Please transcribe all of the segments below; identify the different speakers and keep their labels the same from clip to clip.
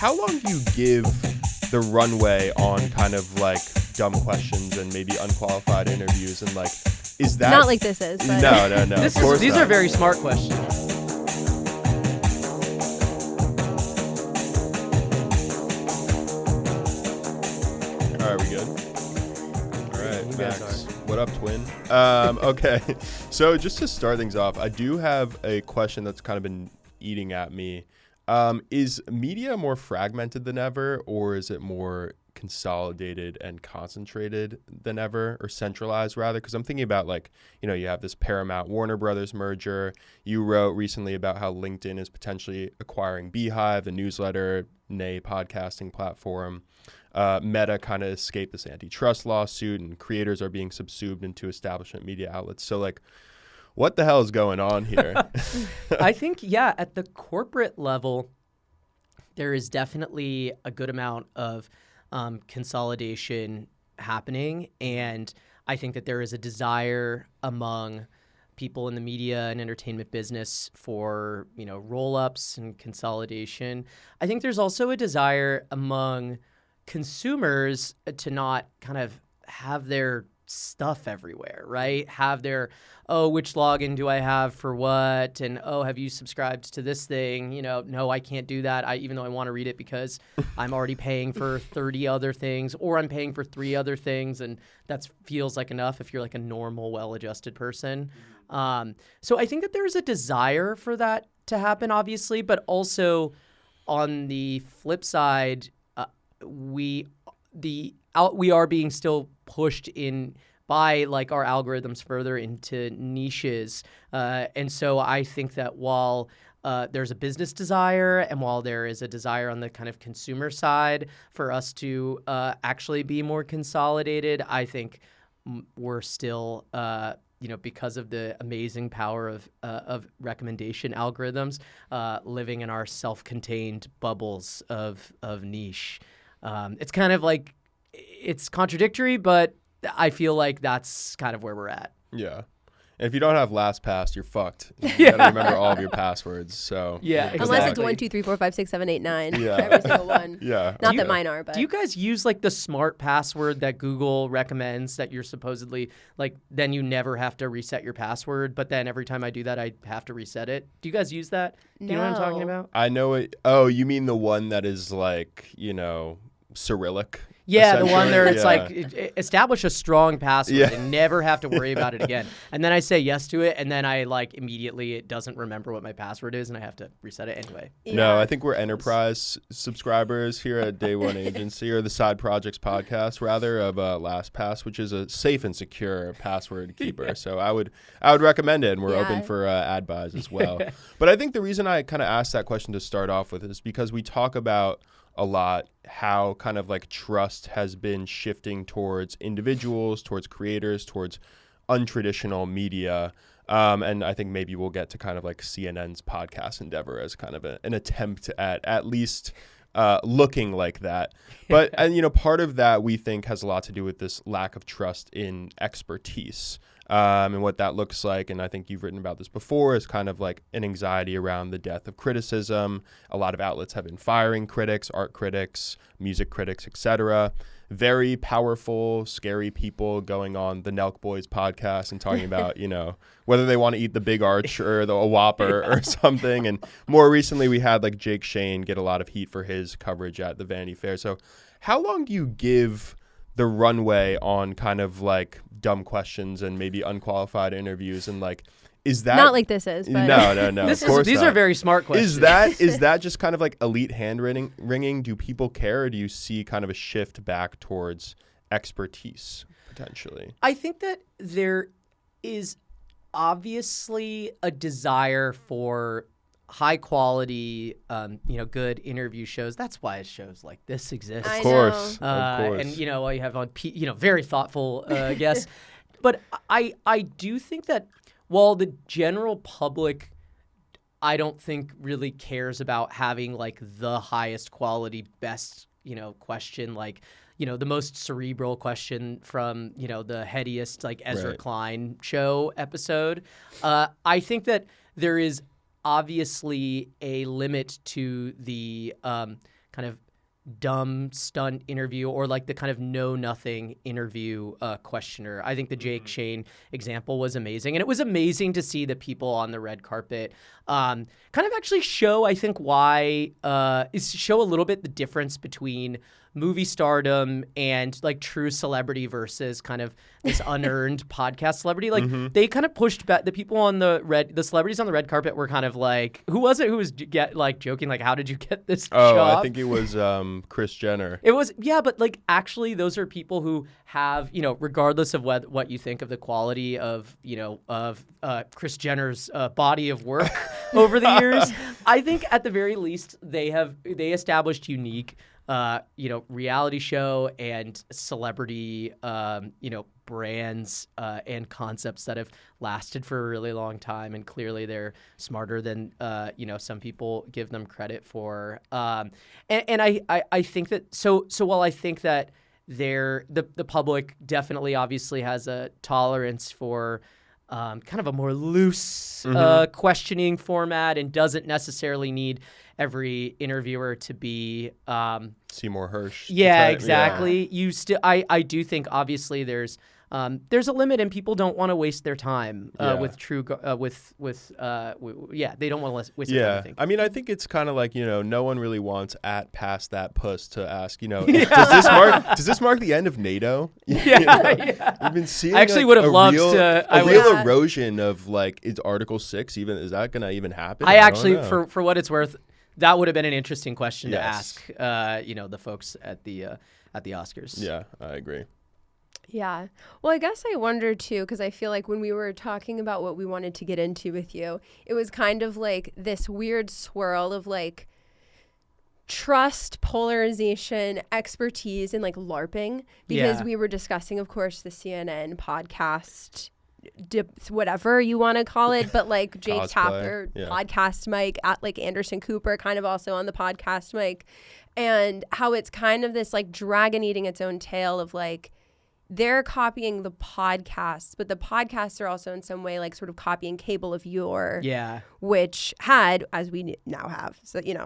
Speaker 1: how long do you give the runway on kind of like dumb questions and maybe unqualified interviews, and like, is that
Speaker 2: not like this is? But.
Speaker 1: No.
Speaker 3: These are very smart questions.
Speaker 1: All right, we good? All right,
Speaker 3: you
Speaker 1: Max.
Speaker 3: guys are.
Speaker 1: What up, twin? Okay, so just to start things off, I do have a question that's kind of been eating at me. Is media more fragmented than ever, or is it more consolidated and concentrated than ever, or centralized rather? Because I'm thinking about, like, you know, you have this Paramount Warner Brothers merger. You wrote recently about how LinkedIn is potentially acquiring Beehive, the newsletter, nay podcasting platform. Meta kind of escaped this antitrust lawsuit, and creators are being subsumed into establishment media outlets. So, like, what the hell is going on here?
Speaker 3: I think, yeah, at the corporate level, there is definitely a good amount of consolidation happening. And I think that there is a desire among people in the media and entertainment business for, you know, roll-ups and consolidation. I think there's also a desire among consumers to not kind of have their stuff everywhere, right? Have their, oh, which login do I have for what? And, oh, have you subscribed to this thing? You know, no, I can't do that. Even though I want to read it because I'm already paying for 30 other things, or I'm paying for 3 other things. And that feels like enough if you're like a normal, well-adjusted person. So I think that there's a desire for that to happen, obviously, but also on the flip side, we are being still pushed in by like our algorithms further into niches. And so I think that while there's a business desire, and while there is a desire on the kind of consumer side for us to actually be more consolidated, I think we're still, because of the amazing power of recommendation algorithms, living in our self-contained bubbles of niche. It's kind of like, it's contradictory, but I feel like that's kind of where we're at.
Speaker 1: Yeah. And if you don't have LastPass, you're fucked. You gotta remember all of your passwords. So
Speaker 3: yeah,
Speaker 2: exactly. Unless it's 1, 2, 3, 4, 5, 6, 7, 8, 9.
Speaker 1: Yeah.
Speaker 2: Every single one.
Speaker 1: Yeah.
Speaker 2: Not that mine are, but
Speaker 3: do you guys use like the smart password that Google recommends that you're supposedly like, then you never have to reset your password, but then every time I do that, I have to reset it? Do you guys use that? Do you know what I'm talking about?
Speaker 1: I know it. Oh, you mean the one that is like, Cyrillic?
Speaker 3: Yeah, the one there, it's like, establish a strong password and never have to worry about it again. And then I say yes to it, and then I like immediately it doesn't remember what my password is, and I have to reset it anyway.
Speaker 2: Yeah.
Speaker 1: No, I think we're enterprise subscribers here at Day One Agency, or the Side Projects podcast, rather, of LastPass, which is a safe and secure password keeper. Yeah. So I would recommend it, and we're open for ad buys as well. But I think the reason I kind of asked that question to start off with is because we talk about a lot how kind of like trust has been shifting towards individuals, towards creators, towards untraditional media. And I think maybe we'll get to kind of like CNN's podcast endeavor as kind of an attempt at least looking like that. But, and part of that we think has a lot to do with this lack of trust in expertise. And what that looks like, and I think you've written about this before, is kind of like an anxiety around the death of criticism. A lot of outlets have been firing critics, art critics, music critics, etc. Very powerful, scary people going on the Nelk Boys podcast and talking about, whether they want to eat the big arch or a Whopper or something. And more recently, we had like Jake Shane get a lot of heat for his coverage at the Vanity Fair. So how long do you give the runway on kind of like dumb questions and maybe unqualified interviews, and like, is that
Speaker 2: not like this is? But
Speaker 1: no.
Speaker 3: These are very smart questions.
Speaker 1: Is that just kind of like elite hand wringing? Do people care, or do you see kind of a shift back towards expertise potentially?
Speaker 3: I think that there is obviously a desire for high quality, good interview shows. That's why shows like this exist.
Speaker 1: Of course.
Speaker 3: And you have on, very thoughtful guests. But I do think that while the general public, I don't think really cares about having like the highest quality, best, question, like, the most cerebral question from, the headiest like Ezra Klein show episode. I think that there is obviously a limit to the kind of dumb stunt interview or like the kind of know nothing interview questioner. I think the Jake Shane example was amazing, and it was amazing to see the people on the red carpet kind of actually show, I think, why show a little bit the difference between movie stardom and like true celebrity versus kind of this unearned podcast celebrity. Like they kind of pushed back the people on the celebrities on the red carpet were kind of like, who was it who was joking like, how did you get this job?
Speaker 1: I think it was Kris Jenner.
Speaker 3: It was, yeah, but like actually those are people who have, regardless of what you think of the quality of, Kris Jenner's body of work over the years, I think at the very least they established unique reality show and celebrity, brands and concepts that have lasted for a really long time, and clearly they're smarter than some people give them credit for. And I think that so while I think that the public definitely obviously has a tolerance for kind of a more loose questioning format and doesn't necessarily need every interviewer to be
Speaker 1: Seymour Hersh.
Speaker 3: Yeah, exactly. Yeah. I do think obviously there's a limit, and people don't want to waste their time with true they don't want to waste their time.
Speaker 1: I mean, I think it's kind of like, no one really wants past that puss to ask, does this mark the end of NATO? We've been seeing.
Speaker 3: I actually would have loved to
Speaker 1: a real erosion of like, is Article 6 even, is that gonna even happen?
Speaker 3: I actually, for what it's worth, that would have been an interesting question to ask, the folks at the Oscars.
Speaker 1: Yeah, I agree.
Speaker 2: Yeah. Well, I guess I wonder too, because I feel like when we were talking about what we wanted to get into with you, it was kind of like this weird swirl of like trust, polarization, expertise, and like LARPing, because we were discussing, of course, the CNN podcast, whatever you want to call it, but like Jake Tapper, podcast mic at like Anderson Cooper, kind of also on the podcast mic, and how it's kind of this like dragon eating its own tail of like, they're copying the podcasts, but the podcasts are also in some way like sort of copying Cable of Yore, which had, as we now have,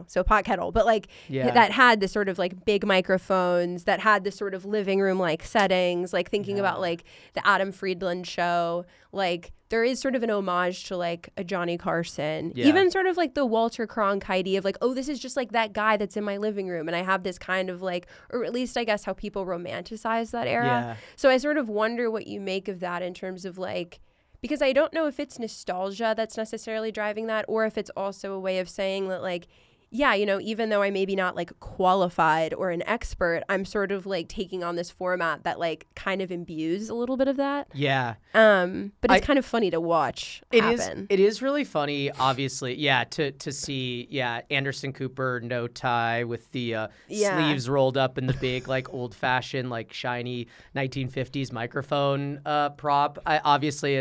Speaker 2: so Pot Kettle, but like that had this sort of like big microphones, that had this sort of living room like settings, like thinking about like the Adam Friedland show, like there is sort of an homage to like a Johnny Carson, even sort of like the Walter Cronkite of like, oh, this is just like that guy that's in my living room. And I have this kind of like, or at least I guess how people romanticize that era. Yeah. So I sort of wonder what you make of that in terms of like, because I don't know if it's nostalgia that's necessarily driving that, or if it's also a way of saying that like, yeah, even though I maybe not like qualified or an expert, I'm sort of like taking on this format that like kind of imbues a little bit of that.
Speaker 3: Yeah.
Speaker 2: But it's kind of funny to watch happen.
Speaker 3: It is really funny, obviously. Yeah. To see, Anderson Cooper, no tie with the sleeves rolled up and the big like old fashioned like shiny 1950s microphone prop. Obviously,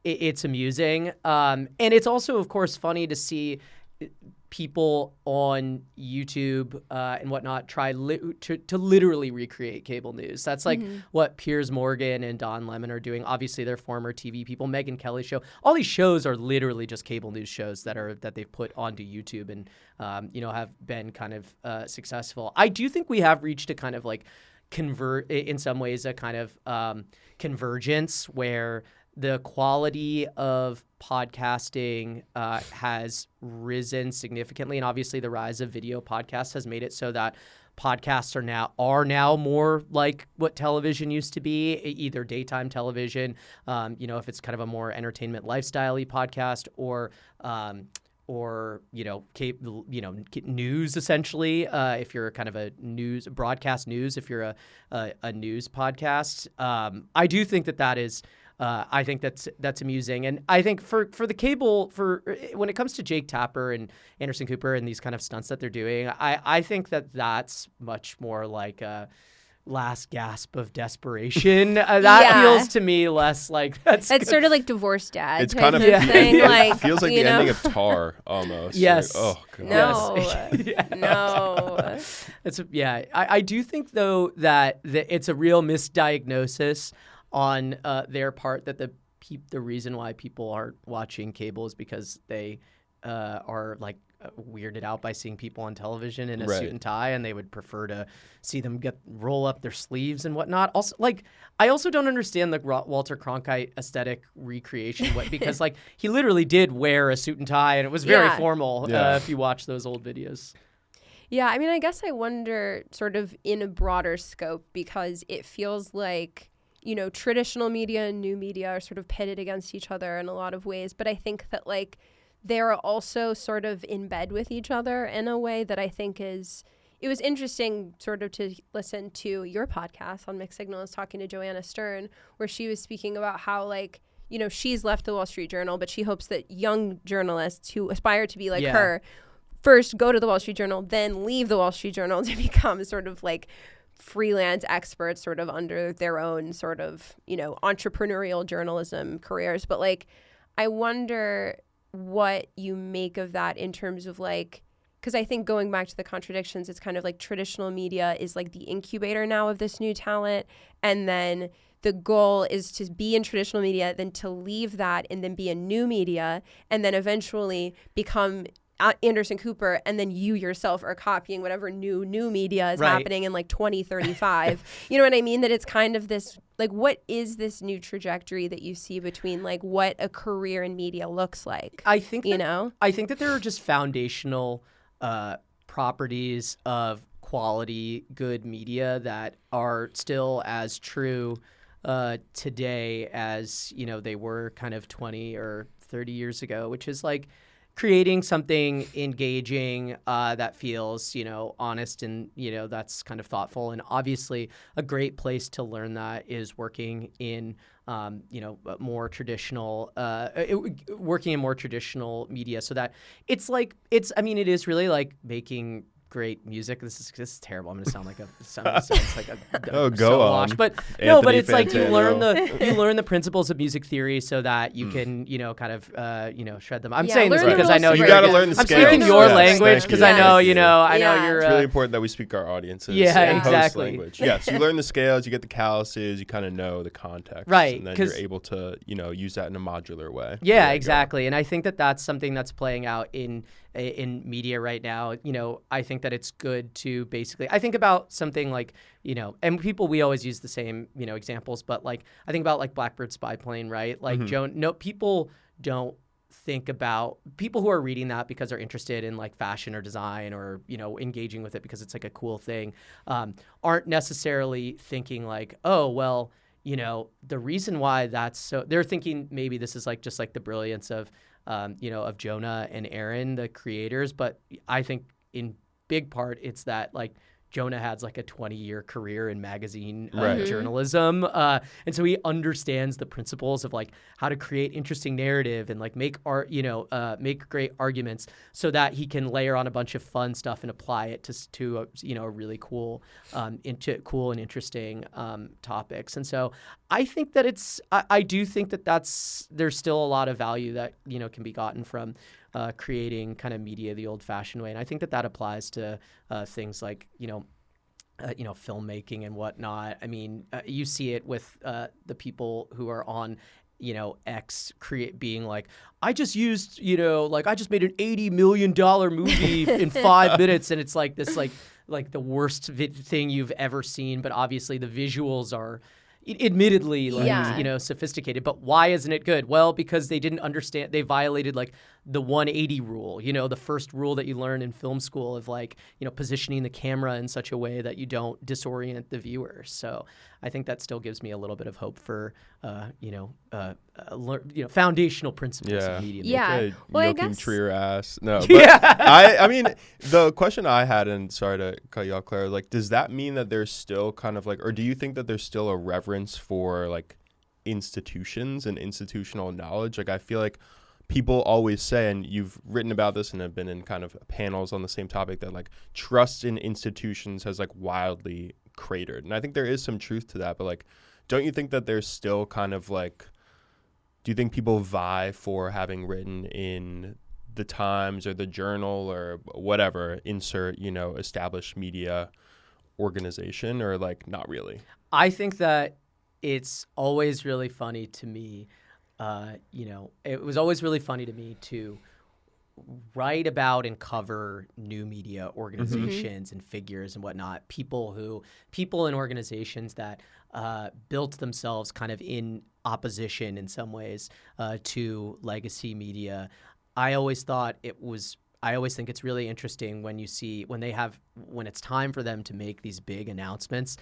Speaker 3: it's amusing. And it's also, of course, funny to see people on YouTube and whatnot try to literally recreate cable news. That's like what Piers Morgan and Don Lemon are doing. Obviously, they're former TV people. Megyn Kelly's show. All these shows are literally just cable news shows that they've put onto YouTube and have been kind of successful. I do think we have reached a kind of like in some ways a kind of convergence where the quality of podcasting has risen significantly, and obviously the rise of video podcasts has made it so that podcasts are now more like what television used to be, either daytime television, if it's kind of a more entertainment lifestyle-y podcast, or news essentially. If you're kind of a broadcast news, if you're a news podcast, I do think that is. I think that's amusing, and I think for the cable, when it comes to Jake Tapper and Anderson Cooper and these kind of stunts that they're doing, I think that's much more like a last gasp of desperation. That feels to me less like that's
Speaker 2: sort of like Divorced Dad.
Speaker 1: It's kind of
Speaker 2: thing. Like,
Speaker 1: it feels like the ending of Tar almost.
Speaker 3: Yes.
Speaker 1: Like, oh God.
Speaker 2: No.
Speaker 3: No. I do think though that it's a real misdiagnosis on their part that the reason why people aren't watching cable is because they are like weirded out by seeing people on television in a
Speaker 1: Right.
Speaker 3: suit and tie, and they would prefer to see them roll up their sleeves and whatnot. Also, like, I also don't understand the Walter Cronkite aesthetic recreation because like he literally did wear a suit and tie, and it was very
Speaker 2: Yeah.
Speaker 3: formal.
Speaker 1: Yeah.
Speaker 3: If you watch those old videos.
Speaker 2: Yeah, I mean, I guess I wonder sort of in a broader scope, because it feels like, you know, traditional media and new media are sort of pitted against each other in a lot of ways. But I think that like they're also sort of in bed with each other in a way that I think is, it was interesting sort of to listen to your podcast on Mixed Signals talking to Joanna Stern, where she was speaking about how like, you know, she's left the Wall Street Journal, but she hopes that young journalists who aspire to be like her first go to the Wall Street Journal, then leave the Wall Street Journal to become sort of like freelance experts sort of under their own sort of, you know, entrepreneurial journalism careers. But like, I wonder what you make of that in terms of like, because I think going back to the contradictions, it's kind of like traditional media is like the incubator now of this new talent. And then the goal is to be in traditional media, then to leave that and then be in new media, and then eventually become Anderson Cooper, and then you yourself are copying whatever new media is happening in like 2035. You know what I mean? That it's kind of this, like, what is this new trajectory that you see between like what a career in media looks like?
Speaker 3: I think
Speaker 2: I
Speaker 3: think that there are just foundational properties of quality, good media that are still as true today as, you know, they were kind of 20 or 30 years ago, which is like creating something engaging that feels, you know, honest and, you know, that's kind of thoughtful. And obviously a great place to learn that is working in, you know, more traditional, working in more traditional media, so that it's like, I mean, it is really like making great music. This is terrible. I'm going to sound like sounds like a
Speaker 1: Oh, go
Speaker 3: so
Speaker 1: on.
Speaker 3: washed. But
Speaker 1: Anthony
Speaker 3: no, but it's like you
Speaker 1: Fantano.
Speaker 3: learn the principles of music theory so that you can, you know, kind of you know, shred them. I'm
Speaker 2: Yeah,
Speaker 3: saying this
Speaker 2: learn the
Speaker 3: because I
Speaker 2: rules
Speaker 3: know
Speaker 2: to
Speaker 3: you're
Speaker 1: You got to learn the
Speaker 3: I'm
Speaker 1: scales.
Speaker 3: speaking your
Speaker 2: Yes,
Speaker 3: language
Speaker 1: thank
Speaker 3: because
Speaker 1: you.
Speaker 3: I know,
Speaker 1: Thank
Speaker 3: you know, I know
Speaker 2: Yeah.
Speaker 3: you're
Speaker 1: It's really important that we speak our audiences.
Speaker 3: Yeah,
Speaker 1: and host
Speaker 3: exactly.
Speaker 1: language. Yes, you learn the scales, you get the calluses, you kind of know the context,
Speaker 3: Right,
Speaker 1: and then
Speaker 3: 'cause-
Speaker 1: you're able to, you know, use that in a modular way.
Speaker 3: Yeah,
Speaker 1: There you go.
Speaker 3: exactly. And I think that that's something that's playing out in media right now. You know, I think that it's good to basically, I think about something like, you know, and we always use the same, you know, examples, but like, I think about like Blackbird Spy Plane, right? Like people don't think about people who are reading that because they're interested in like fashion or design or, you know, engaging with it because it's like a cool thing, aren't necessarily thinking like, oh, well, you know, the reason why that's so, they're thinking maybe this is like just like the brilliance of, you know, of Jonah and Aaron, the creators. But I think in big part, it's that like Jonah has like a 20-year career in magazine journalism. And so he understands the principles of like how to create interesting narrative and like make art, you know, make great arguments so that he can layer on a bunch of fun stuff and apply it to you know, a really cool, into cool and interesting topics. And so I think that I do think that there's still a lot of value that, you know, can be gotten from creating kind of media the old-fashioned way, and I think that applies to things like, you know, filmmaking and whatnot. I mean, you see it with the people who are on, you know, X being like, I just used, you know, like I just made an $80 million movie in 5 minutes, and it's like this like the worst thing you've ever seen, but obviously the visuals are admittedly like, you know, sophisticated, but why isn't it good? Well, because they didn't understand, they violated like the 180 rule, you know, the first rule that you learn in film school of like, you know, positioning the camera in such a way that you don't disorient the viewer. So I think that still gives me a little bit of hope for, foundational principles of media.
Speaker 2: Yeah.
Speaker 1: Okay,
Speaker 2: Well, I
Speaker 1: Joachim
Speaker 2: guess-
Speaker 1: Trier ass. No, but I mean, the question I had, and sorry to cut you off, Claire, like, does that mean that there's still kind of like, or do you think that there's still a reverence for like institutions and institutional knowledge? Like, I feel like people always say, and you've written about this and have been in kind of panels on the same topic, that like trust in institutions has like wildly cratered. And I think there is some truth to that, but like, don't you think that there's still kind of like, do you think people vie for having written in the Times or the Journal or whatever, insert, you know, established media organization, or like not really?
Speaker 3: I think that it's always really funny to me, you know, it was always really funny to me to write about and cover new media organizations and figures and whatnot, people and organizations that built themselves kind of in opposition in some ways to legacy media. I always think it's really interesting when it's time for them to make these big announcements,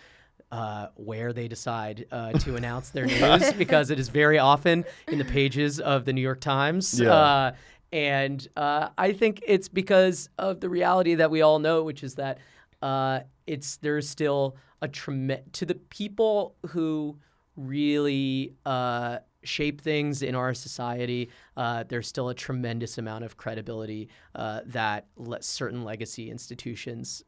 Speaker 3: where they decide to announce their news, because it is very often in the pages of the New York Times.
Speaker 1: Yeah.
Speaker 3: And I think it's because of the reality that we all know, which is that there's still to the people who really shape things in our society, there's still a tremendous amount of credibility that certain legacy institutions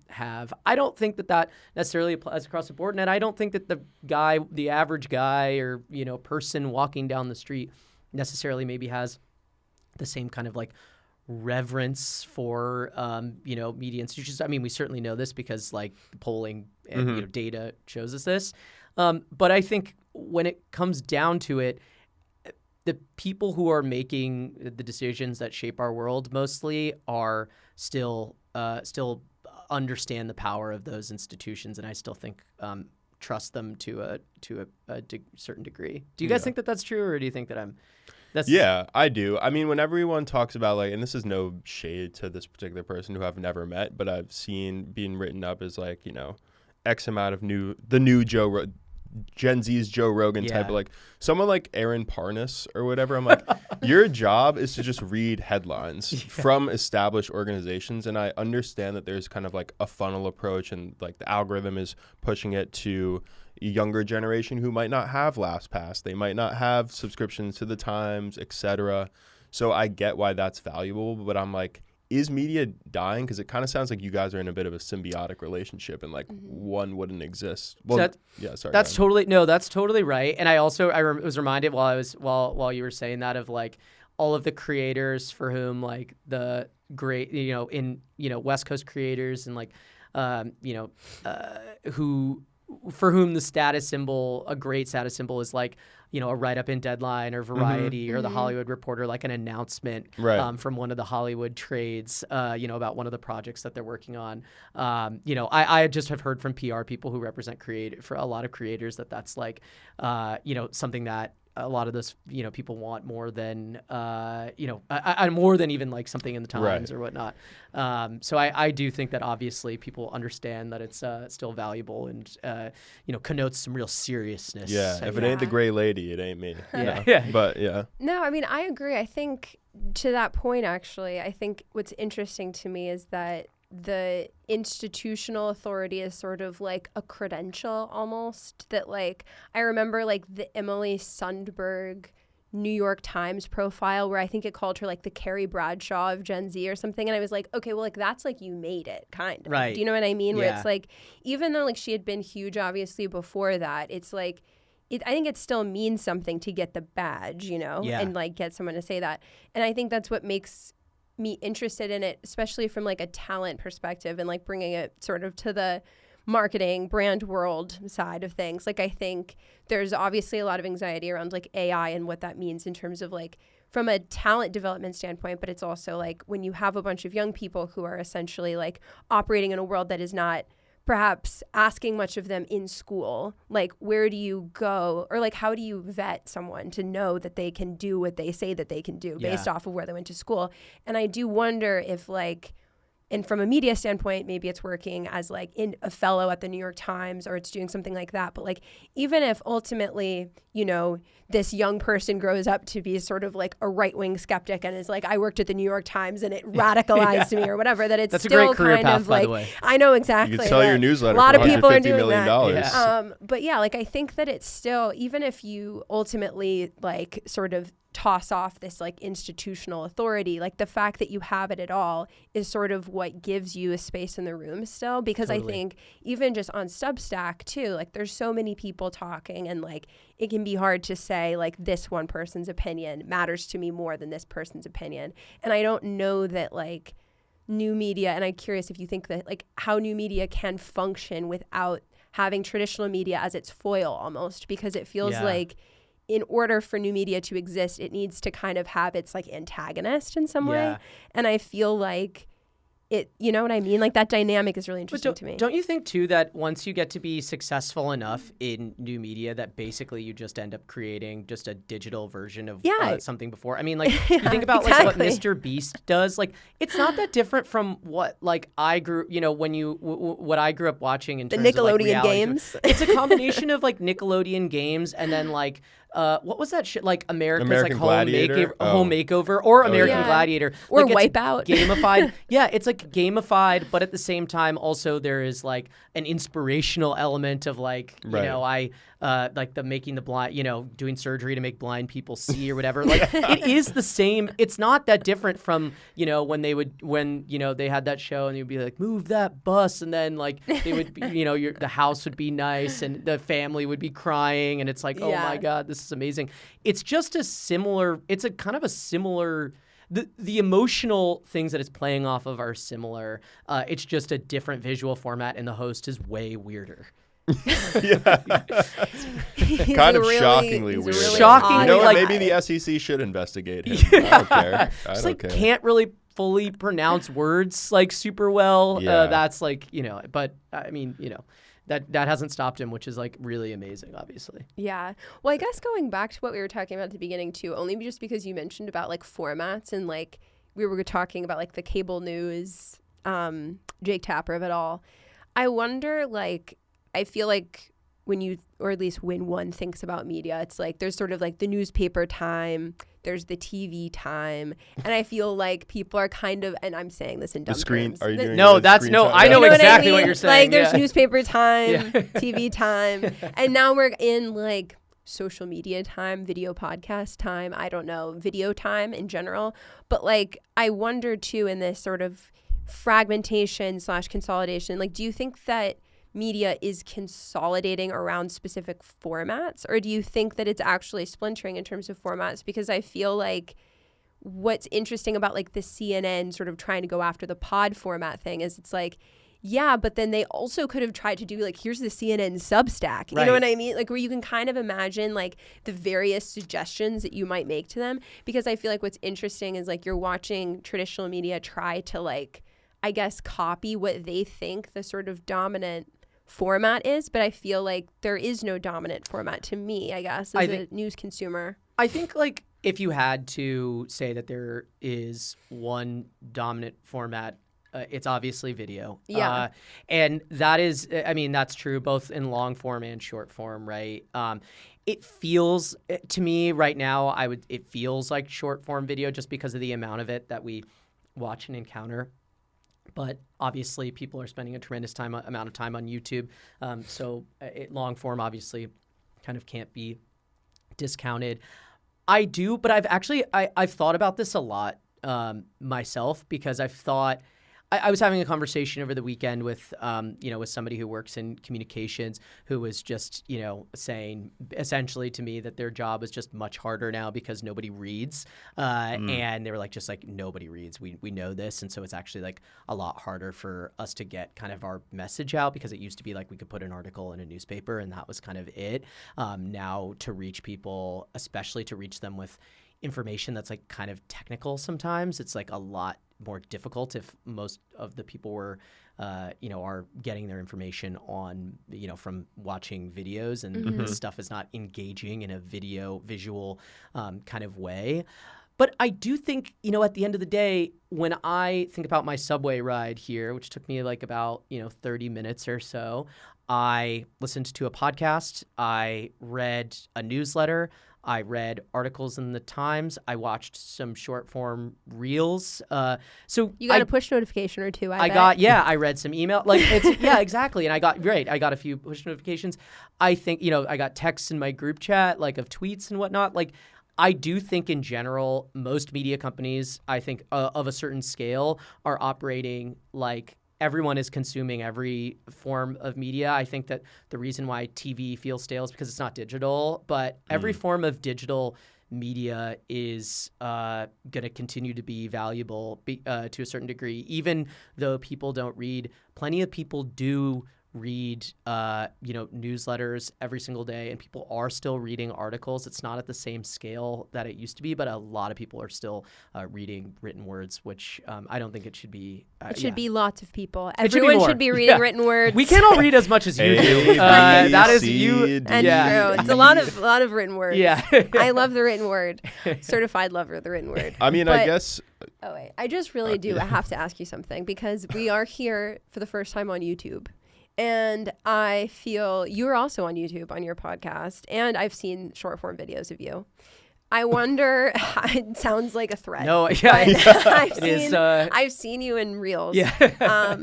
Speaker 3: have. I don't think that necessarily applies across the board, and I don't think that the average guy or person walking down the street necessarily maybe has the same kind of like reverence for media institutions. I mean, we certainly know this because like the polling and data shows us this. But I think when it comes down to it, the people who are making the decisions that shape our world mostly are still understand the power of those institutions, and I still think trust them to a certain degree. Do you guys think that that's true, or do you think that Yeah,
Speaker 1: I do. I mean, when everyone talks about like, and this is no shade to this particular person who I've never met, but I've seen being written up as like, X amount of the new Gen Z's Joe Rogan type of like someone like Aaron Parnas or whatever. I'm like, your job is to just read headlines from established organizations. And I understand that there's kind of like a funnel approach and like the algorithm is pushing it to a younger generation who might not have LastPass. They might not have subscriptions to the Times, etc. So I get why that's valuable, but I'm like, is media dying? Because it kind of sounds like you guys are in a bit of a symbiotic relationship, and like one wouldn't exist. Well,
Speaker 3: that's totally right. And I was reminded while you were saying that of like all of the creators for whom like the great West Coast creators and like for whom the status symbol, a great status symbol, is like a write-up in Deadline or Variety or the Hollywood Reporter, like an announcement from one of the Hollywood trades, about one of the projects that they're working on. I just have heard from PR people who represent for a lot of creators that's like, something that a lot of those, people want more than, more than even like something in the Times or whatnot. So I do think that obviously people understand that it's still valuable and, connotes some real seriousness.
Speaker 1: Yeah. If it ain't the gray lady, it ain't me. But yeah.
Speaker 2: No, I mean, I agree. I think to that point, actually, I think what's interesting to me is that the institutional authority is sort of like a credential almost, that like I remember like the Emily Sundberg New York Times profile where I think it called her like the Carrie Bradshaw of Gen Z or something, and I was like, okay, well, like that's like you made it, kind of.
Speaker 3: Right.
Speaker 2: Do you know what I mean? Where it's like, even though like she had been huge obviously before that, it's like I think it still means something to get the badge, and like get someone to say that. And I think that's what makes me interested in it, especially from like a talent perspective and like bringing it sort of to the marketing brand world side of things. Like I think there's obviously a lot of anxiety around like AI and what that means in terms of like from a talent development standpoint, but it's also like when you have a bunch of young people who are essentially like operating in a world that is not perhaps asking much of them in school, like where do you go, or like how do you vet someone to know that they can do what they say that they can do based off of where they went to school. And I do wonder if like, and from a media standpoint, maybe it's working as like in a fellow at the New York Times or it's doing something like that. But like, even if ultimately, this young person grows up to be sort of like a right-wing skeptic and is like, I worked at the New York Times and it radicalized me or whatever, that it's
Speaker 3: That's
Speaker 2: still
Speaker 3: a great career
Speaker 2: kind
Speaker 3: path,
Speaker 2: of
Speaker 3: by
Speaker 2: like,
Speaker 3: the way.
Speaker 2: I know exactly.
Speaker 1: You could sell your newsletter
Speaker 2: a lot
Speaker 1: for
Speaker 2: of people are
Speaker 1: $150
Speaker 2: doing
Speaker 1: million.
Speaker 2: that. But yeah, like I think that it's still, even if you ultimately like sort of toss off this like institutional authority, like the fact that you have it at all is sort of what gives you a space in the room still, because I think even just on Substack too, like there's so many people talking and like it can be hard to say like this one person's opinion matters to me more than this person's opinion. And I don't know that like new media, and I'm curious if you think that like how new media can function without having traditional media as its foil almost, because it feels like in order for new media to exist, it needs to kind of have its like antagonist in some way. And I feel like it, you know what I mean? Like that dynamic is really interesting to me.
Speaker 3: Don't you think too that once you get to be successful enough in new media that basically you just end up creating just a digital version of something before? I mean, like you think about like what MrBeast does. Like it's not that different from what like I grew, you know, when you what I grew up watching in terms of like
Speaker 2: Nickelodeon games.
Speaker 3: It's a combination of like Nickelodeon games and then like what was that shit like America's like Home Makeover or American Gladiator
Speaker 2: or
Speaker 3: like,
Speaker 2: Wipeout
Speaker 3: gamified. Yeah, it's like gamified, but at the same time also there is like an inspirational element of like you know I like the making the blind, you know, doing surgery to make blind people see or whatever. Like it is the same. It's not that different from, you know, when you know they had that show and you'd be like move that bus and then like they would be, you know, the house would be nice and the family would be crying and it's like oh my god, this is amazing. It's just a similar. It's a kind of a similar. The emotional things that it's playing off of are similar. It's just a different visual format, and the host is way weirder.
Speaker 1: Kind of shockingly weird.
Speaker 3: Shockingly,
Speaker 1: you know what?
Speaker 3: like,
Speaker 1: Maybe the SEC should investigate him. I don't care. I don't care.
Speaker 3: Can't really fully pronounce words like super well. That's like, you know, but I mean, you know. That hasn't stopped him, which is like really amazing, obviously.
Speaker 2: Yeah. Well, I guess going back to what we were talking about at the beginning too, only just because you mentioned about like formats and like we were talking about like the cable news, Jake Tapper of it all. I wonder, like, I feel like when you, or at least when one thinks about media, it's like there's sort of like the newspaper time, there's the TV time, and I feel like people are kind of, and I'm saying this in dumb terms.
Speaker 1: Are you doing
Speaker 3: no, that's no.
Speaker 1: Time?
Speaker 3: I know exactly what you're saying.
Speaker 2: Like there's newspaper time, TV time, and now we're in like social media time, video podcast time. I don't know, video time in general. But like I wonder too in this sort of fragmentation / consolidation. Like, do you think that media is consolidating around specific formats, or do you think that it's actually splintering in terms of formats? Because I feel like what's interesting about like the CNN sort of trying to go after the pod format thing is it's like, yeah, but then they also could have tried to do like, here's the CNN Substack. You know what I mean? Like where you can kind of imagine like the various suggestions that you might make to them. Because I feel like what's interesting is like you're watching traditional media try to like, I guess, copy what they think the sort of dominant format is, but I feel like there is no dominant format to me, I guess, as a news consumer.
Speaker 3: I think like if you had to say that there is one dominant format, it's obviously video.
Speaker 2: Yeah.
Speaker 3: And that is, I mean, that's true both in long form and short form, right? It feels to me right now, it feels like short form video just because of the amount of it that we watch and encounter. But obviously, people are spending a tremendous amount of time on YouTube. So long form obviously kind of can't be discounted. I do, but I've thought about this a lot myself because I've thought I was having a conversation over the weekend with with somebody who works in communications who was just saying essentially to me that their job is just much harder now because nobody reads, and they were like just like nobody reads. We know this, and so it's actually like a lot harder for us to get kind of our message out because it used to be like we could put an article in a newspaper and that was kind of it. Now to reach people, especially to reach them with information that's like kind of technical sometimes, it's like a lot more difficult if most of the people were are getting their information on from watching videos and this stuff is not engaging in a visual kind of way. But I do think, at the end of the day, when I think about my subway ride here, which took me like about 30 minutes or so, I listened to a podcast, I read a newsletter, I read articles in the Times. I watched some short form reels. So
Speaker 2: you got a push notification or two. I
Speaker 3: read some email. Like exactly. And I got a few push notifications. I think I got texts in my group chat like of tweets and whatnot. Like I do think in general, most media companies, I think of a certain scale, are operating like everyone is consuming every form of media. I think that the reason why TV feels stale is because it's not digital, but every form of digital media is going to continue to be valuable to a certain degree. Even though people don't read, plenty of people do read, newsletters every single day, and people are still reading articles. It's not at the same scale that it used to be, but a lot of people are still reading written words, which I don't think it should be.
Speaker 2: It should be lots of people.
Speaker 3: It should be
Speaker 2: Everyone
Speaker 3: more.
Speaker 2: should be reading written words.
Speaker 3: We can't all read as much as you do. That is you.
Speaker 2: And true. It's a lot of written words.
Speaker 3: Yeah.
Speaker 2: I love the written word. Certified lover of the written word.
Speaker 1: I mean, I guess.
Speaker 2: Oh, wait. I just really do. I have to ask you something because we are here for the first time on YouTube. And I feel you're also on YouTube on your podcast. And I've seen short form videos of you. I wonder, it sounds like a threat.
Speaker 3: No, yeah.
Speaker 2: I've seen you in Reels.
Speaker 3: Yeah.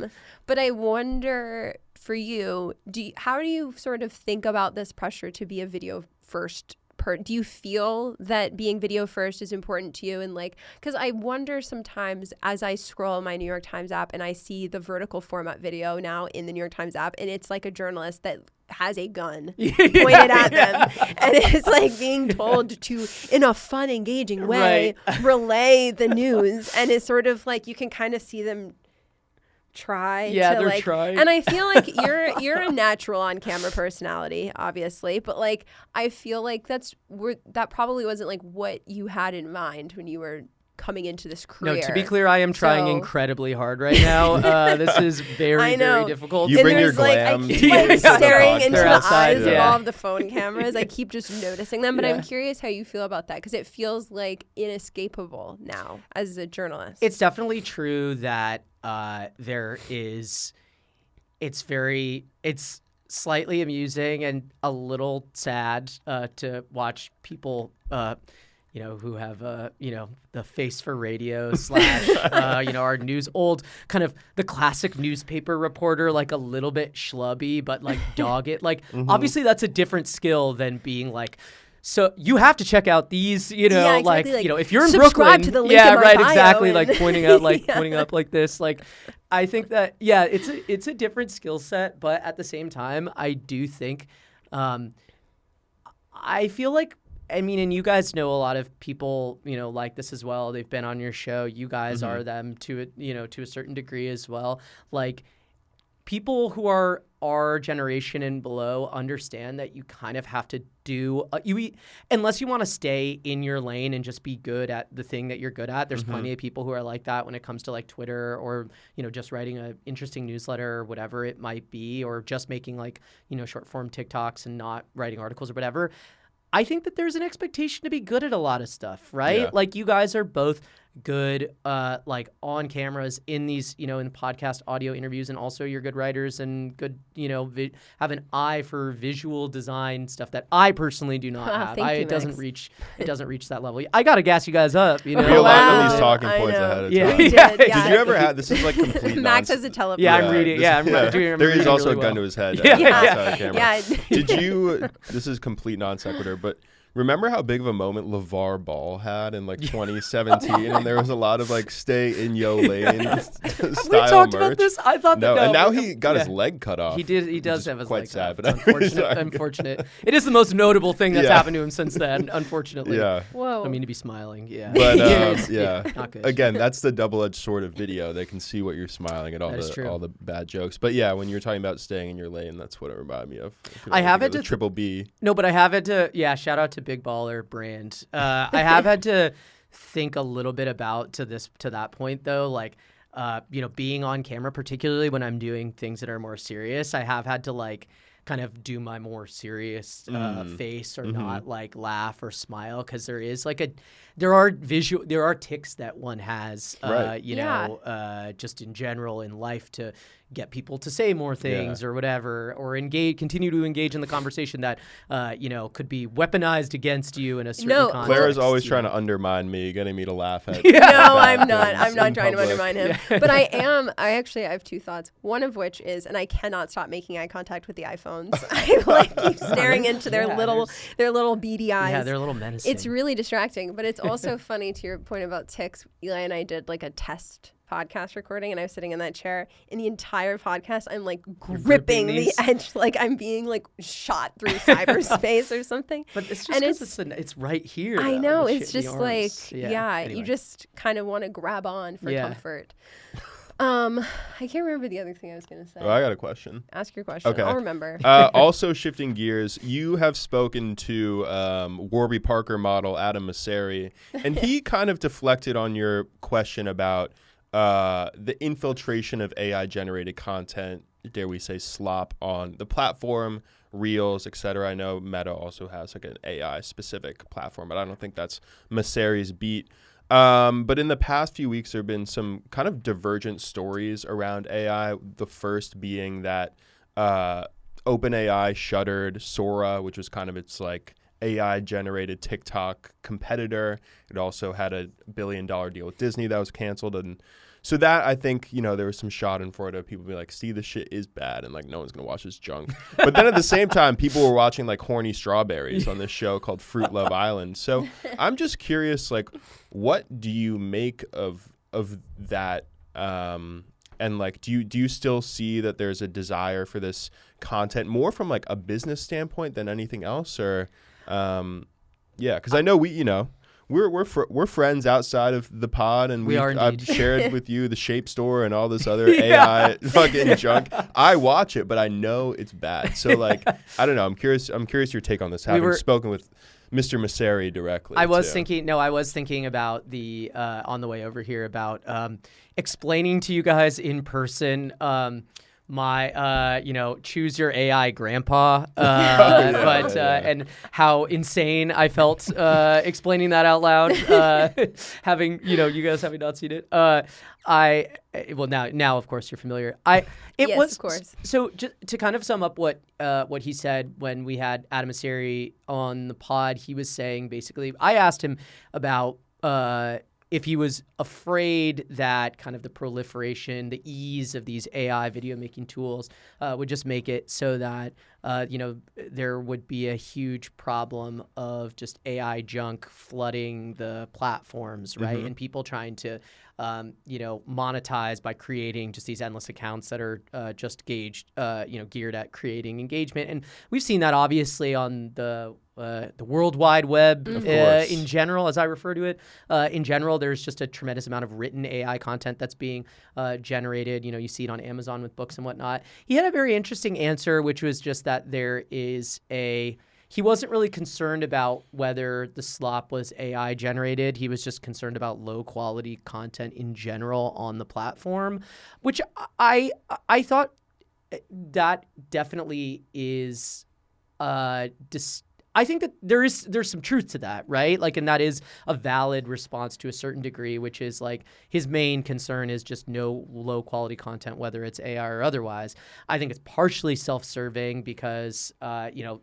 Speaker 2: But I wonder for you, how do you sort of think about this pressure to be a video first do you feel that being video first is important to you? And like, because I wonder sometimes as I scroll my New York Times app and I see the vertical format video now in the New York Times app, and it's like a journalist that has a gun pointed at them, and it's like being told to, in a fun, engaging way, relay the news, and it's sort of like you can kind of see them try
Speaker 3: they're trying.
Speaker 2: And I feel like you're a natural on camera personality, obviously, but like I feel like that probably wasn't like what you had in mind when you were coming into this career.
Speaker 3: No, to be clear, I am trying incredibly hard right now. This is very difficult.
Speaker 1: You bring your glam.
Speaker 2: I keep like staring into the
Speaker 3: outside,
Speaker 2: eyes of all of the phone cameras. I keep just noticing them, but I'm curious how you feel about that because it feels like inescapable now as a journalist.
Speaker 3: It's definitely true that it's slightly amusing and a little sad to watch people who have the face for radio / our old kind of the classic newspaper reporter, like a little bit schlubby but like dog it, like obviously that's a different skill than being like, so you have to check out these, if you're in Brooklyn,
Speaker 2: to the link in my bio
Speaker 3: exactly,
Speaker 2: and
Speaker 3: like pointing out, like pointing up like this, like I think that it's a different skill set, but at the same time, I do think, I feel like, I mean, and you guys know a lot of people, like this as well. They've been on your show. You guys are them to a certain degree as well. Like people who are our generation and below understand that you kind of have to do unless you want to stay in your lane and just be good at the thing that you're good at. There's plenty of people who are like that when it comes to like Twitter or just writing an interesting newsletter or whatever it might be, or just making like short form TikToks and not writing articles or whatever. I think that there's an expectation to be good at a lot of stuff, right?
Speaker 1: Yeah.
Speaker 3: Like you guys are both good, like on cameras in these, in podcast audio interviews, and also you're good writers and good, have an eye for visual design stuff that I personally do not have. It doesn't reach that level. I gotta gas you guys up,
Speaker 1: We have a lot of these talking points ahead of time. Did you ever have this? Is like complete.
Speaker 2: Max has a teleprompter.
Speaker 3: Yeah, I'm reading.
Speaker 1: There is also a gun to his head.
Speaker 2: Yeah.
Speaker 1: Did you? This is complete non sequitur, but. Remember how big of a moment LeVar Ball had in like 2017, and there was a lot of like stay in yo lane style
Speaker 3: we talked
Speaker 1: merch.
Speaker 3: About this. I thought
Speaker 1: and now he got his leg cut off.
Speaker 3: He did. He does have his
Speaker 1: quite
Speaker 3: leg
Speaker 1: sad,
Speaker 3: cut off.
Speaker 1: but
Speaker 3: unfortunate. It is the most notable thing that's happened to him since then. Unfortunately.
Speaker 1: Yeah.
Speaker 2: Whoa.
Speaker 3: I mean to be smiling. Yeah.
Speaker 1: But
Speaker 3: not good.
Speaker 1: Again, that's the double-edged sword of video. They can see what you're smiling at all the bad jokes. But yeah, when you're talking about staying in your lane, that's what it reminded me of.
Speaker 3: I have it to
Speaker 1: Triple B.
Speaker 3: No, but I have had to. Yeah, shout out to Big Baller Brand. I have had to think a little bit about to that point though, like being on camera, particularly when I'm doing things that are more serious. I have had to like kind of do my more serious face or not like laugh or smile, because there are tics that one has just in general in life to get people to say more things or whatever, or continue to engage in the conversation that could be weaponized against you in a certain context.
Speaker 1: Clara's always trying to undermine me, getting me to laugh at.
Speaker 2: No, I'm not. I'm not trying to undermine him. But I have two thoughts. One of which is, and I cannot stop making eye contact with the iPhones. I like keep staring into their little beady eyes.
Speaker 3: Yeah, they're a little menacing.
Speaker 2: It's really distracting, but it's also funny to your point about tics. Eli and I did like a test podcast recording, and I was sitting in that chair. In the entire podcast, I'm like gripping the edge, like I'm being like shot through cyberspace or something.
Speaker 3: But it's just because it's right here.
Speaker 2: I know. It's just like,
Speaker 3: anyway.
Speaker 2: You just kind of want to grab on for comfort. I can't remember the other thing I was going to say.
Speaker 1: Oh, I got a question.
Speaker 2: Ask your question.
Speaker 1: Okay.
Speaker 2: I'll remember.
Speaker 1: Also, shifting gears, you have spoken to Warby Parker model Adam Mosseri, and he kind of deflected on your question about the infiltration of AI-generated content, dare we say slop, on the platform, Reels, etc. I know Meta also has like an AI-specific platform, but I don't think that's Mosseri's beat. But in the past few weeks, there have been some kind of divergent stories around AI. The first being that OpenAI shuttered Sora, which was kind of its like AI-generated TikTok competitor. It also had a $1 billion deal with Disney that was canceled. And so that, I think, there was some schadenfreude of people being like, see, this shit is bad, and like no one's going to watch this junk. But then at the same time, people were watching like Horny Strawberries on this show called Fruit Love Island. So I'm just curious, like, what do you make of that? And like, do you still see that there's a desire for this content more from like a business standpoint than anything else? Or, yeah, because I know we're friends outside of the pod, and I've shared with you the Shape Store and all this other AI fucking junk. I watch it, but I know it's bad. So like, I don't know. I'm curious your take on this. Having spoken with Mr. Mosseri directly.
Speaker 3: I was thinking about the on the way over here about explaining to you guys in person my choose your AI grandpa and how insane I felt explaining that out loud, having you guys having not seen it. Now of course you're familiar.
Speaker 2: Yes, of course.
Speaker 3: So to kind of sum up what he said when we had Adam Mosseri on the pod, he was saying basically, I asked him about if he was afraid that kind of the proliferation, the ease of these AI video making tools would just make it so that, there would be a huge problem of just AI junk flooding the platforms, right?
Speaker 1: Mm-hmm.
Speaker 3: And people trying to, monetize by creating just these endless accounts that are just geared at creating engagement. And we've seen that obviously on the World Wide Web in general, as I refer to it. In general, there's just a tremendous amount of written AI content that's being generated. You see it on Amazon with books and whatnot. He had a very interesting answer, which was just that he wasn't really concerned about whether the slop was AI generated. He was just concerned about low quality content in general on the platform, which I thought that definitely is I think that there's some truth to that, right? Like, and that is a valid response to a certain degree, which is like his main concern is just no low quality content, whether it's AI or otherwise. I think it's partially self-serving because,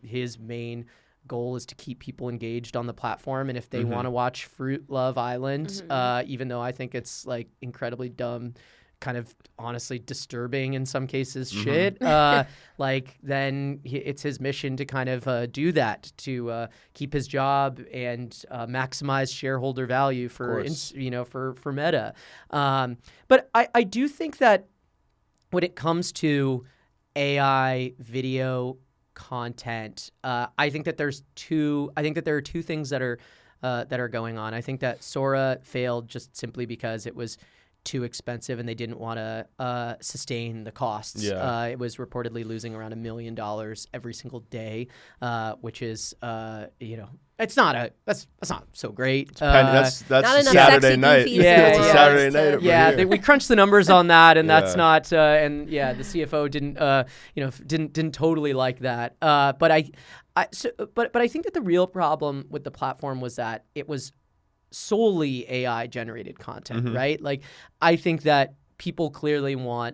Speaker 3: his main goal is to keep people engaged on the platform. And if they want to watch Fruit Love Island, even though I think it's like incredibly dumb, kind of honestly disturbing in some cases shit, then it's his mission to kind of do that, to keep his job and maximize shareholder value for Meta. But I do think that when it comes to AI video content, I think that there are two things that are going on. I think that Sora failed just simply because it was too expensive and they didn't want to sustain the costs. It was reportedly losing around $1 million every single day, which is that's not so great.
Speaker 1: That's
Speaker 2: not
Speaker 1: Saturday night.
Speaker 2: It's
Speaker 1: a Saturday night.
Speaker 3: We crunched the numbers on that, and that's not. The CFO didn't totally like that. But I think that the real problem with the platform was that it was solely AI generated content, right? Like, I think that people clearly are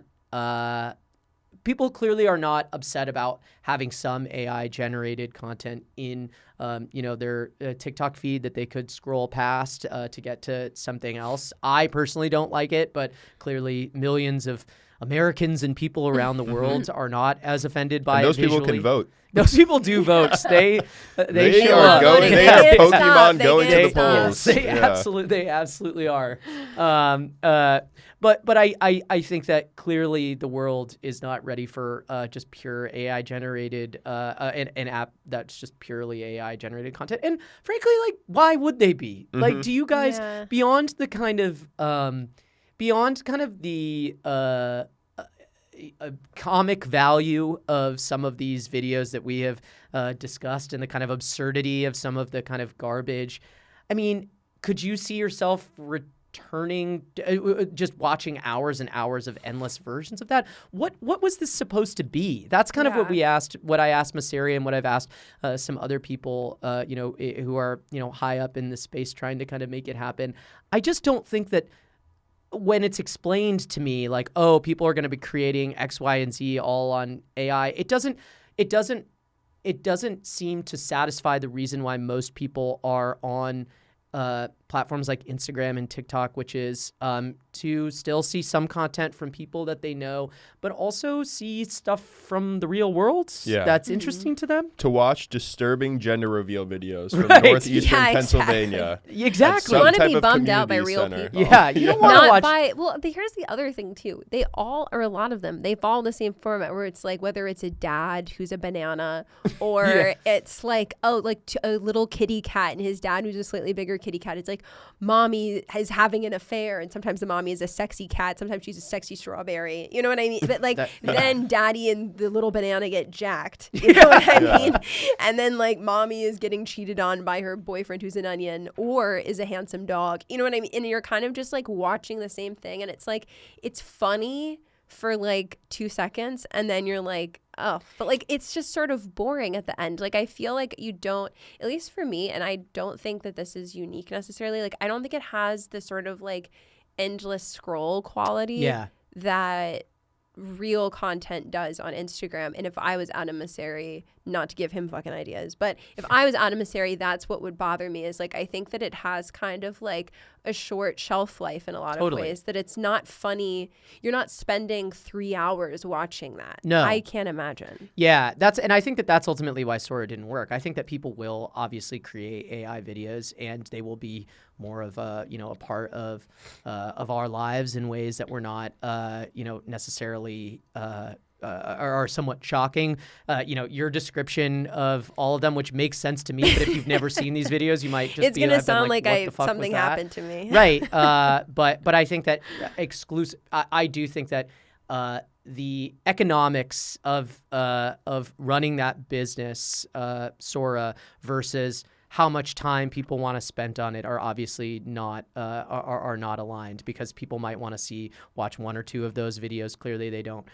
Speaker 3: not upset about having some AI generated content in their TikTok feed that they could scroll past to get to something else. I personally don't like it, but clearly millions of Americans and people around the world are not as offended by
Speaker 1: and those
Speaker 3: it visually.
Speaker 1: people can vote.
Speaker 3: Those people do vote. They
Speaker 1: They
Speaker 3: show
Speaker 1: are
Speaker 3: up.
Speaker 1: going. They are Pokemon going to the polls.
Speaker 3: They absolutely are. But I think that clearly the world is not ready for just pure AI generated an app that's just purely AI generated content. And frankly, like, why would they be? Like, do you guys, beyond the kind of beyond kind of the comic value of some of these videos that we have discussed and the kind of absurdity of some of the kind of garbage, I mean, could you see yourself returning, just watching hours and hours of endless versions of that? What was this supposed to be? That's kind of what I asked Maseri and what I've asked some other people, who are, high up in the space trying to kind of make it happen. I just don't think that when it's explained to me like, oh, people are going to be creating X, Y, and Z all on AI, it doesn't seem to satisfy the reason why most people are on platforms like Instagram and TikTok, which is to still see some content from people that they know, but also see stuff from the real world that's interesting to them.
Speaker 1: To watch disturbing gender reveal videos from northeastern Pennsylvania.
Speaker 3: Exactly.
Speaker 2: You want to be bummed out by real people.
Speaker 3: Yeah, you don't want to watch.
Speaker 2: Well, here's the other thing too. They all, or a lot of them, they follow the same format where it's like whether it's a dad who's a banana, or it's like a little kitty cat and his dad who's a slightly bigger kitty cat. It's like mommy is having an affair, and sometimes the mommy is a sexy cat, sometimes she's a sexy strawberry. You know what I mean? But like then daddy and the little banana get jacked. You know what I mean? And then like mommy is getting cheated on by her boyfriend who's an onion or is a handsome dog. You know what I mean? And you're kind of just like watching the same thing, and it's like it's funny for like 2 seconds, and then you're like, oh, but like it's just sort of boring at the end. Like I feel like you don't, at least for me, and I don't think that this is unique necessarily, like I don't think it has the sort of like endless scroll quality that real content does on Instagram. And if I was Adam Mosseri, not to give him fucking ideas, but if I was Adam Mosseri, that's what would bother me is like I think that it has kind of like a short shelf life in a lot of ways, that it's not funny. You're not spending 3 hours watching that.
Speaker 3: No.
Speaker 2: I can't imagine.
Speaker 3: Yeah, and I think that that's ultimately why Sora didn't work. I think that people will obviously create AI videos, and they will be more of a part of our lives in ways that we're not necessarily are somewhat shocking. Your description of all of them, which makes sense to me, but if you've never seen these videos, you might just
Speaker 2: it's going to sound like something happened to me.
Speaker 3: Right. But I think that I do think that the economics of running that business, Sora, versus how much time people want to spend on it are obviously not are not aligned, because people might want to watch 1 or 2 of those videos. Clearly, they don't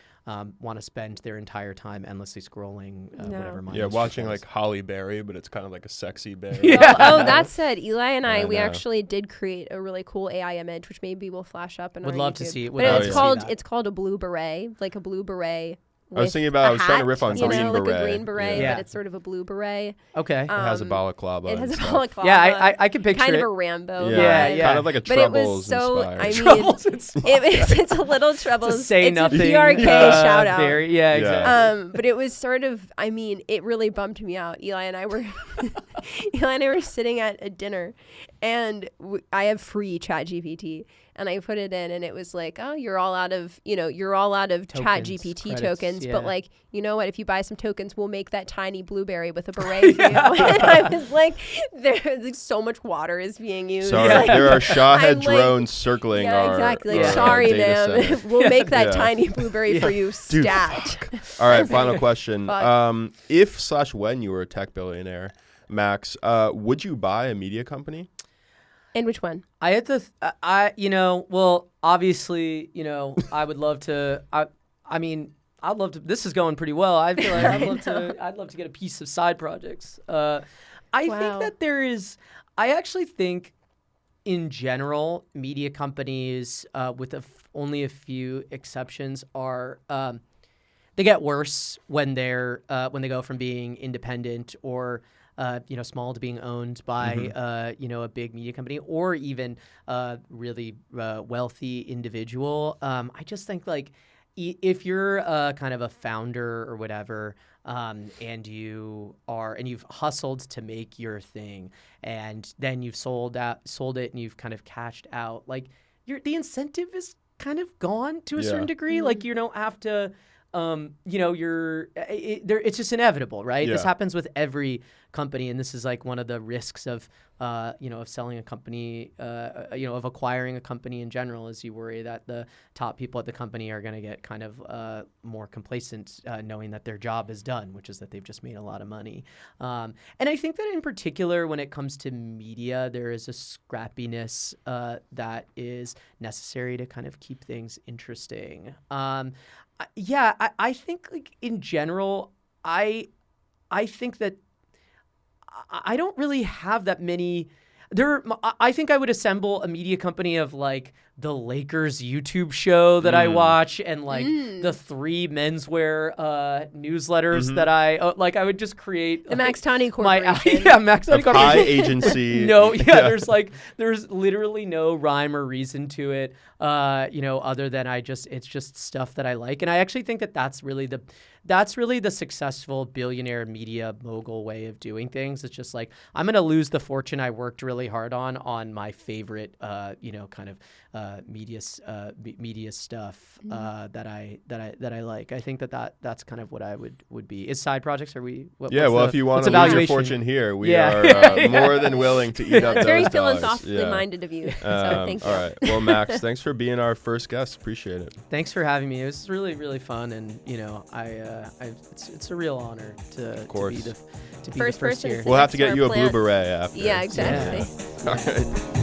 Speaker 3: want to spend their entire time endlessly scrolling whatever.
Speaker 1: Watching like Holly Berry, but it's kind of like a sexy berry.
Speaker 2: That said, Eli and we actually did create a really cool AI image, which maybe we'll flash up. And
Speaker 3: would love to see.
Speaker 2: But it's called a blue beret, like a blue beret.
Speaker 1: I was thinking about, I was trying to riff on green beret.
Speaker 2: Like a green beret, but it's sort of a blue beret.
Speaker 3: Okay.
Speaker 1: It has a balaclava.
Speaker 2: It has a balaclava.
Speaker 3: Yeah, I can picture it.
Speaker 2: Kind of a Rambo.
Speaker 3: Yeah.
Speaker 1: Kind of like a Troubles inspired.
Speaker 3: Troubles inspired.
Speaker 2: It's a little Troubles.
Speaker 3: It's a nothing.
Speaker 2: PRK shout out.
Speaker 3: Exactly.
Speaker 2: But it was sort of, it really bummed me out. Eli and I were sitting at a dinner, and I have free ChatGPT. And I put it in, and it was like, oh, you're all out of ChatGPT tokens. But like, you know what? If you buy some tokens, we'll make that tiny blueberry with a beret for you. And I was like, there's so much water is being used.
Speaker 1: Sorry, there are Shawhead drones circling our
Speaker 2: exactly.
Speaker 1: our
Speaker 2: sorry,
Speaker 1: data
Speaker 2: ma'am.
Speaker 1: center.
Speaker 2: We'll make that tiny blueberry for you. Stat.
Speaker 1: All right, final question. If/when you were a tech billionaire, Max, would you buy a media company?
Speaker 2: And which one?
Speaker 3: I had to, obviously, I would love to, I'd love to, this is going pretty well. I feel like I'd love to get a piece of side projects. I think that I actually think in general, media companies, with only a few exceptions, are, they get worse when they go from being independent or small to being owned by, a big media company or even a really wealthy individual. I just think like if you're kind of a founder or whatever, and you've hustled to make your thing, and then you've sold it and you've kind of cashed out, like the incentive is kind of gone to a certain degree. Like you don't have to it's just inevitable, right? This
Speaker 1: Yeah.
Speaker 3: happens with every company, and this is like one of the risks of of selling a company, of acquiring a company in general, is you worry that the top people at the company are going to get kind of more complacent, knowing that their job is done, which is that they've just made a lot of money. And I think that in particular, when it comes to media, there is a scrappiness that is necessary to kind of keep things interesting. I think like in general, I think that I don't really have that many. I think I would assemble a media company of like the Lakers YouTube show that I watch, and like the 3 menswear newsletters that I like. I would just create
Speaker 2: the Max Tani Corporation.
Speaker 3: Max Tani
Speaker 1: High
Speaker 3: Corporation.
Speaker 1: agency.
Speaker 3: There's literally no rhyme or reason to it, other than it's just stuff that I like, and I actually think that that's really the successful billionaire media mogul way of doing things. It's just like, I'm going to lose the fortune I worked really hard on my favorite, kind of media stuff that I like. I think that's kind of what I would be. Is side projects? Are we?
Speaker 1: If you want to lose your fortune here, we are more than willing to eat up
Speaker 2: It's
Speaker 1: those
Speaker 2: very
Speaker 1: dollars.
Speaker 2: philanthropically minded of you. So thank you.
Speaker 1: All right. Well, Max, thanks for being our first guest. Appreciate it.
Speaker 3: Thanks for having me. It was really, really fun, and it's a real honor to be the first
Speaker 2: person
Speaker 3: here.
Speaker 1: We'll have to get
Speaker 2: Our
Speaker 1: you a
Speaker 2: plant.
Speaker 1: blue beret after.
Speaker 2: Yeah, exactly.
Speaker 1: All right.